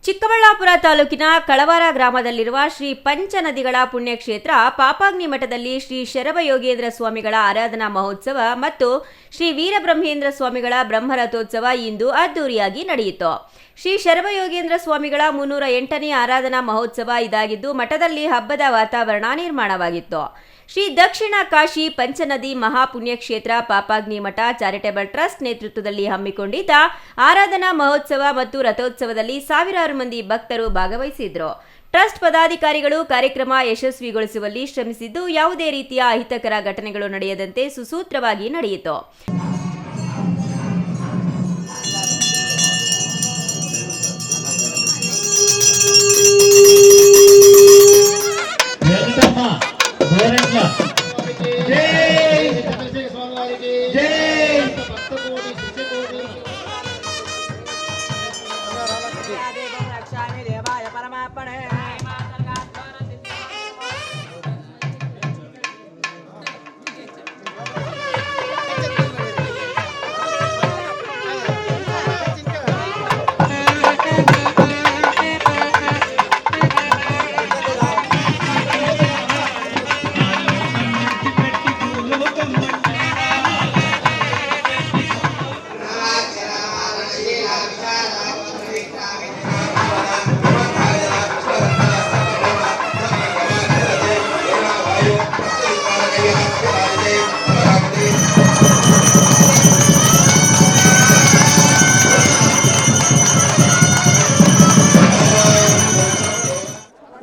ಚಿಕ್ಕಬಳ್ಳಾಪುರ ತಾಲೂಕಿನ ಕಳವಾರ ಗ್ರಾಮದಲ್ಲಿರುವ ಶ್ರೀ ಪಂಚನದಿಗಳ ಪುಣ್ಯಕ್ಷೇತ್ರ ಪಾಪಾಗ್ನಿ ಮಠದಲ್ಲಿ ಶ್ರೀ ಶರಭಯೋಗೇಂದ್ರ ಸ್ವಾಮಿಗಳ ಆರಾಧನಾ ಮಹೋತ್ಸವ ಮತ್ತು ಶ್ರೀ ವೀರಬ್ರಹ್ಮೇಂದ್ರ ಸ್ವಾಮಿಗಳ ಬ್ರಹ್ಮರಥೋತ್ಸವ ಇಂದು ಅದ್ದೂರಿಯಾಗಿ ನಡೆಯಿತು. ಶ್ರೀ ಶರಭಯೋಗೇಂದ್ರ ಸ್ವಾಮಿಗಳ 308ನೇ ಆರಾಧನಾ ಮಹೋತ್ಸವ ಇದಾಗಿದ್ದು ಮಠದಲ್ಲಿ ಹಬ್ಬದ ವಾತಾವರಣ ನಿರ್ಮಾಣವಾಗಿತ್ತು. ಶ್ರೀ ದಕ್ಷಿಣ ಕಾಶಿ ಪಂಚನದಿ ಮಹಾಪುಣ್ಯಕ್ಷೇತ್ರ ಪಾಪಾಗ್ನಿ ಮಠ ಚಾರಿಟೇಬಲ್ ಟ್ರಸ್ಟ್ ನೇತೃತ್ವದಲ್ಲಿ ಹಮ್ಮಿಕೊಂಡಿದ್ದ ಆರಾಧನಾ ಮಹೋತ್ಸವ ಮತ್ತು ರಥೋತ್ಸವದಲ್ಲಿ ಸಾವಿರಾರು ಮಂದಿ ಭಕ್ತರು ಭಾಗವಹಿಸಿದ್ರು. ಟ್ರಸ್ಟ್ ಪದಾಧಿಕಾರಿಗಳು ಕಾರ್ಯಕ್ರಮ ಯಶಸ್ವಿಗೊಳಿಸುವಲ್ಲಿ ಶ್ರಮಿಸಿದ್ದು ಯಾವುದೇ ರೀತಿಯ ಅಹಿತಕರ ಘಟನೆಗಳು ನಡೆಯದಂತೆ ಸುಸೂತ್ರವಾಗಿ ನಡೆಯಿತು.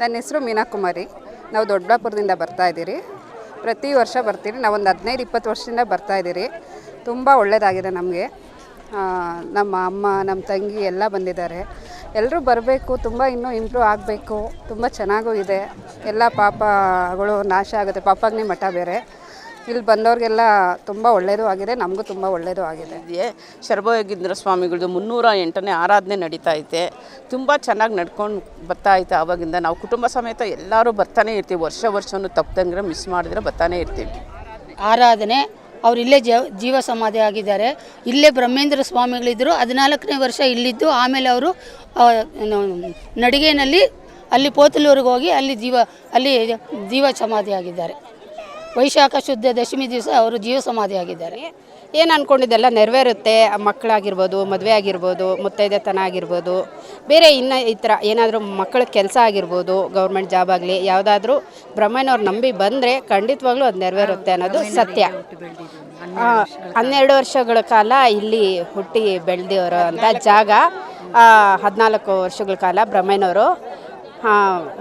ನನ್ನ ಹೆಸರು ಮೀನಾ ಕುಮಾರಿ. ನಾವು ದೊಡ್ಡಬಳ್ಳಾಪುರದಿಂದ ಬರ್ತಾಯಿದ್ದೀರಿ. ಪ್ರತಿ ವರ್ಷ ಬರ್ತೀರಿ. ನಾವೊಂದು 15-20 ವರ್ಷದಿಂದ ಬರ್ತಾಯಿದ್ದೀರಿ. ತುಂಬ ಒಳ್ಳೆಯದಾಗಿದೆ ನಮಗೆ. ನಮ್ಮ ಅಮ್ಮ, ನಮ್ಮ ತಂಗಿ ಎಲ್ಲ ಬಂದಿದ್ದಾರೆ. ಎಲ್ಲರೂ ಬರಬೇಕು. ತುಂಬ ಇನ್ನೂ ಇಂಪ್ರೂವ್ ಆಗಬೇಕು. ತುಂಬ ಚೆನ್ನಾಗೂ ಇದೆ. ಎಲ್ಲ ಪಾಪಗಳು ನಾಶ ಆಗುತ್ತೆ. ಪಾಪಾಗ್ನಿ ಮಠ ಬೇರೆ. ಇಲ್ಲಿ ಬಂದವ್ರಿಗೆಲ್ಲ ತುಂಬ ಒಳ್ಳೆಯದು ಆಗಿದೆ. ನಮಗೂ ತುಂಬ ಒಳ್ಳೆಯದು ಆಗಿದೆ. ಶರಭಯೋಗೇಂದ್ರ ಸ್ವಾಮಿಗಳದ್ದು 308ನೇ ಆರಾಧನೆ ನಡೀತಾ ಐತೆ. ತುಂಬ ಚೆನ್ನಾಗಿ ನಡ್ಕೊಂಡು ಬರ್ತಾ ಐತೆ. ಆವಾಗಿಂದ ನಾವು ಕುಟುಂಬ ಸಮೇತ ಎಲ್ಲರೂ ಬರ್ತಾನೆ ಇರ್ತೀವಿ. ವರ್ಷವೂ ತಪ್ಪದಂಗೆ ಮಿಸ್ ಮಾಡಿದ್ರೆ ಬರ್ತಾನೆ ಇರ್ತೀವಿ. ಆರಾಧನೆ ಅವ್ರು ಇಲ್ಲೇ ಜೀವ ಸಮಾಧಿ ಆಗಿದ್ದಾರೆ. ಇಲ್ಲೇ ಬ್ರಹ್ಮೇಂದ್ರ ಸ್ವಾಮಿಗಳಿದ್ದರು. 14ನೇ ವರ್ಷ ಇಲ್ಲಿದ್ದು ಆಮೇಲೆ ಅವರು ನಡಿಗೆನಲ್ಲಿ ಅಲ್ಲಿ ಪೋತಲೂರಿಗೆ ಹೋಗಿ ಅಲ್ಲಿ ಜೀವ ಸಮಾಧಿ ಆಗಿದ್ದಾರೆ. ವೈಶಾಖ ಶುದ್ಧ ದಶಮಿ ದಿವಸ ಅವರು ಜೀವ ಸಮಾಧಿ ಆಗಿದ್ದಾರೆ. ಏನು ಅಂದ್ಕೊಂಡಿದ್ದೆಲ್ಲ ನೆರವೇರುತ್ತೆ. ಮಕ್ಕಳಾಗಿರ್ಬೋದು, ಮದುವೆ ಆಗಿರ್ಬೋದು, ಮುತ್ತೈದೆತನ ಆಗಿರ್ಬೋದು, ಬೇರೆ ಇನ್ನು ಈ ಥರ ಏನಾದರೂ ಮಕ್ಕಳ ಕೆಲಸ ಆಗಿರ್ಬೋದು, ಗೌರ್ಮೆಂಟ್ ಜಾಬ್ ಆಗಲಿ, ಯಾವುದಾದ್ರೂ ಬ್ರಹ್ಮನವ್ರು ನಂಬಿ ಬಂದರೆ ಖಂಡಿತವಾಗ್ಲೂ ಅದು ನೆರವೇರುತ್ತೆ ಅನ್ನೋದು ಸತ್ಯ. 12 ವರ್ಷಗಳ ಕಾಲ ಇಲ್ಲಿ ಹುಟ್ಟಿ ಬೆಳೆದಿರೋ ಅಂಥ ಜಾಗ. 14 ವರ್ಷಗಳ ಕಾಲ ಬ್ರಹ್ಮನವರು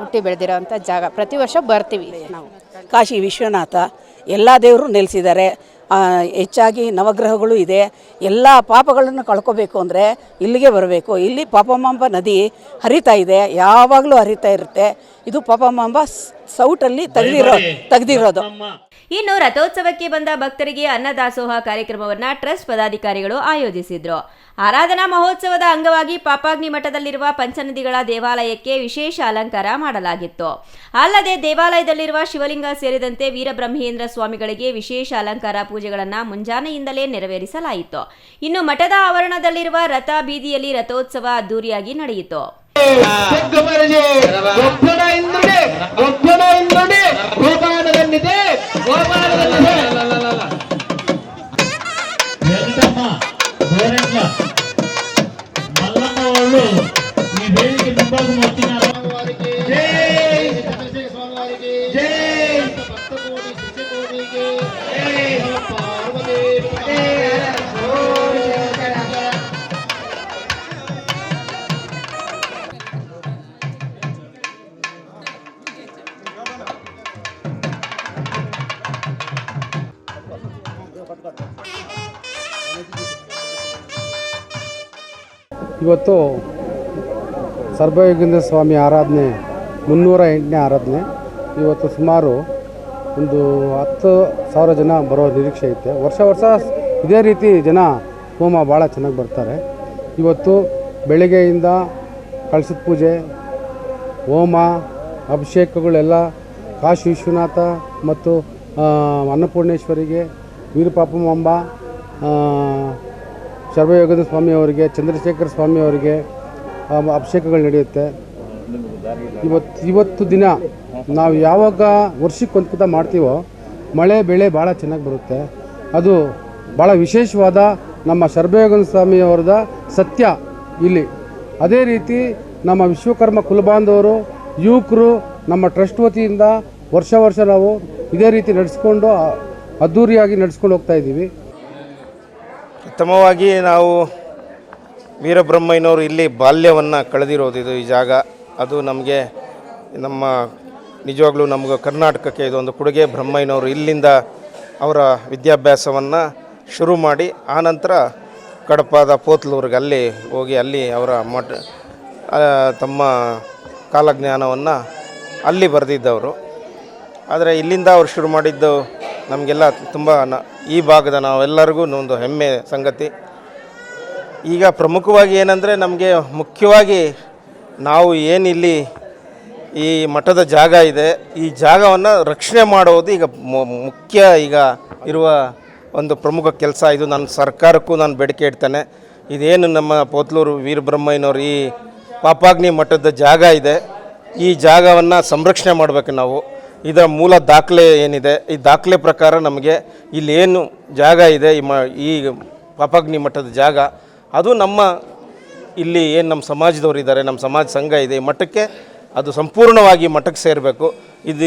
ಹುಟ್ಟಿ ಬೆಳೆದಿರೋ ಅಂಥ ಜಾಗ. ಪ್ರತಿ ವರ್ಷ ಬರ್ತೀವಿ ನಾವು. ಕಾಶಿ ವಿಶ್ವನಾಥ ಎಲ್ಲ ದೇವರು ನೆಲೆಸಿದ್ದಾರೆ. ಹೆಚ್ಚಾಗಿ ನವಗ್ರಹಗಳು ಇದೆ. ಎಲ್ಲ ಪಾಪಗಳನ್ನು ಕಳ್ಕೋಬೇಕು ಅಂದರೆ ಇಲ್ಲಿಗೆ ಬರಬೇಕು. ಇಲ್ಲಿ ಪಾಪಮಾಂಬ ನದಿ ಹರಿತಾ ಇದೆ, ಯಾವಾಗಲೂ ಹರಿತಾ ಇರುತ್ತೆ. ಇದು ಪಾಪಮಾಂಬ ಸೌಟಲ್ಲಿ ತೆಗೆದಿರೋದು. ಇನ್ನು ರಥೋತ್ಸವಕ್ಕೆ ಬಂದ ಭಕ್ತರಿಗೆ ಅನ್ನದಾಸೋಹ ಕಾರ್ಯಕ್ರಮವನ್ನು ಟ್ರಸ್ಟ್ ಪದಾಧಿಕಾರಿಗಳು ಆಯೋಜಿಸಿದ್ರು. ಆರಾಧನಾ ಮಹೋತ್ಸವದ ಅಂಗವಾಗಿ ಪಾಪಾಗ್ನಿ ಮಠದಲ್ಲಿರುವ ಪಂಚನದಿಗಳ ದೇವಾಲಯಕ್ಕೆ ವಿಶೇಷ ಅಲಂಕಾರ ಮಾಡಲಾಗಿತ್ತು. ಅಲ್ಲದೆ ದೇವಾಲಯದಲ್ಲಿರುವ ಶಿವಲಿಂಗ ಸೇರಿದಂತೆ ವೀರಬ್ರಹ್ಮೇಂದ್ರ ಸ್ವಾಮಿಗಳಿಗೆ ವಿಶೇಷ ಅಲಂಕಾರ ಪೂಜೆಗಳನ್ನು ಮುಂಜಾನೆಯಿಂದಲೇ ನೆರವೇರಿಸಲಾಯಿತು. ಇನ್ನು ಮಠದ ಆವರಣದಲ್ಲಿರುವ ರಥ ಬೀದಿಯಲ್ಲಿ ರಥೋತ್ಸವ ಅದ್ದೂರಿಯಾಗಿ ನಡೆಯಿತು. ಇವತ್ತು ಶರಭಯೋಗೇಂದ್ರ ಸ್ವಾಮಿ ಆರಾಧನೆ 308ನೇ ಆರಾಧನೆ. ಇವತ್ತು ಸುಮಾರು ಒಂದು 10,000 ಜನ ಬರೋ ನಿರೀಕ್ಷೆ ಐತೆ. ವರ್ಷ ಇದೇ ರೀತಿ ಜನ ಹೋಮ ಭಾಳ ಚೆನ್ನಾಗಿ ಬರ್ತಾರೆ. ಇವತ್ತು ಬೆಳಗ್ಗೆಯಿಂದ ಕಳಶದ ಪೂಜೆ, ಹೋಮ, ಅಭಿಷೇಕಗಳೆಲ್ಲ ಕಾಶಿ ವಿಶ್ವನಾಥ ಮತ್ತು ಅನ್ನಪೂರ್ಣೇಶ್ವರಿಗೆ, ವೀರಪಾಪಮಾಂಬ, ಶರಭಯೋಗೇಂದ್ರ ಸ್ವಾಮಿಯವರಿಗೆ, ಚಂದ್ರಶೇಖರ ಸ್ವಾಮಿಯವರಿಗೆ, ಅಭಿಷೇಕಗಳು ನಡೆಯುತ್ತೆ. ಇವತ್ತು ದಿನ ನಾವು ಯಾವಾಗ ವರ್ಷಕ್ಕೊಂದ್ಕಿತ ಮಾಡ್ತೀವೋ ಮಳೆ ಬೆಳೆ ಭಾಳ ಚೆನ್ನಾಗಿ ಬರುತ್ತೆ. ಅದು ಭಾಳ ವಿಶೇಷವಾದ ನಮ್ಮ ಶರಭಯೋಗೇಂದ್ರ ಸ್ವಾಮಿಯವರದ ಸತ್ಯ ಇಲ್ಲಿ. ಅದೇ ರೀತಿ ನಮ್ಮ ವಿಶ್ವಕರ್ಮ ಕುಲಬಾಂಧವರು ಯುವಕರು ನಮ್ಮ ಟ್ರಸ್ಟ್ ವತಿಯಿಂದ ವರ್ಷ ನಾವು ಇದೇ ರೀತಿ ನಡೆಸ್ಕೊಂಡು ಅದ್ಧೂರಿಯಾಗಿ ನಡೆಸ್ಕೊಂಡು ಹೋಗ್ತಾ ಇದ್ದೀವಿ. ಪ್ರಥಮವಾಗಿ ನಾವು ವೀರಬ್ರಹ್ಮಯ್ಯನವರು ಇಲ್ಲಿ ಬಾಲ್ಯವನ್ನು ಕಳೆದಿರೋದು ಇದು ಈ ಜಾಗ. ಅದು ನಮಗೆ ನಮ್ಮ ನಿಜವಾಗ್ಲೂ ನಮಗೆ ಕರ್ನಾಟಕಕ್ಕೆ ಇದೊಂದು ಕೊಡುಗೆ. ಬ್ರಹ್ಮಯ್ಯನವರು ಇಲ್ಲಿಂದ ಅವರ ವಿದ್ಯಾಭ್ಯಾಸವನ್ನು ಶುರು ಮಾಡಿ ಆನಂತರ ಕಡಪದ ಪೋತ್ಲೂರಿಗೆ ಅಲ್ಲಿ ಹೋಗಿ ಅಲ್ಲಿ ಅವರ ತಮ್ಮ ಕಾಲಜ್ಞಾನವನ್ನು ಅಲ್ಲಿ ಬರೆದಿದ್ದವರು. ಆದರೆ ಇಲ್ಲಿಂದ ಅವ್ರು ಶುರು ಮಾಡಿದ್ದು ನಮಗೆಲ್ಲ ತುಂಬ ಈ ಭಾಗದ ನಾವೆಲ್ಲರಿಗೂ ಒಂದು ಹೆಮ್ಮೆ ಸಂಗತಿ. ಈಗ ಪ್ರಮುಖವಾಗಿ ಏನಂದರೆ ನಮಗೆ ಮುಖ್ಯವಾಗಿ ನಾವು ಏನಿಲ್ಲಿ ಈ ಮಠದ ಜಾಗ ಇದೆ, ಈ ಜಾಗವನ್ನು ರಕ್ಷಣೆ ಮಾಡೋದು ಈಗ ಮುಖ್ಯ ಈಗ ಇರುವ ಒಂದು ಪ್ರಮುಖ ಕೆಲಸ. ಇದು ನನ್ನ ಸರ್ಕಾರಕ್ಕೂ ನಾನು ಬೇಡಿಕೆ ಇಡ್ತೇನೆ. ಇದೇನು ನಮ್ಮ ಪೋತ್ಲೂರು ವೀರಬ್ರಹ್ಮಯ್ಯನವರು ಈ ಪಾಪಾಗ್ನಿ ಮಠದ ಜಾಗ ಇದೆ, ಈ ಜಾಗವನ್ನು ಸಂರಕ್ಷಣೆ ಮಾಡಬೇಕು ನಾವು. ಇದರ ಮೂಲ ದಾಖಲೆ ಏನಿದೆ, ಈ ದಾಖಲೆ ಪ್ರಕಾರ ನಮಗೆ ಇಲ್ಲೇನು ಜಾಗ ಇದೆ ಈ ಪಾಪಾಗ್ನಿ ಮಠದ ಜಾಗ, ಅದು ನಮ್ಮ ಇಲ್ಲಿ ಏನು ನಮ್ಮ ಸಮಾಜದವರು ಇದ್ದಾರೆ, ನಮ್ಮ ಸಮಾಜ ಸಂಘ ಇದೆ, ಈ ಮಠಕ್ಕೆ ಅದು ಸಂಪೂರ್ಣವಾಗಿ ಮಠಕ್ಕೆ ಸೇರಬೇಕು.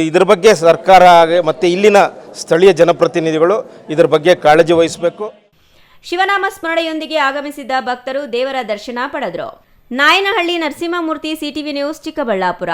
ಇದ್ರ ಬಗ್ಗೆ ಸರ್ಕಾರ ಮತ್ತು ಇಲ್ಲಿನ ಸ್ಥಳೀಯ ಜನಪ್ರತಿನಿಧಿಗಳು ಇದರ ಬಗ್ಗೆ ಕಾಳಜಿ ವಹಿಸಬೇಕು. ಶಿವನಾಮ ಸ್ಮರಣೆಯೊಂದಿಗೆ ಆಗಮಿಸಿದ್ದ ಭಕ್ತರು ದೇವರ ದರ್ಶನ ಪಡೆದರು. Nayanahalli Narasimhamurthy, CTV news, Chikkaballapur.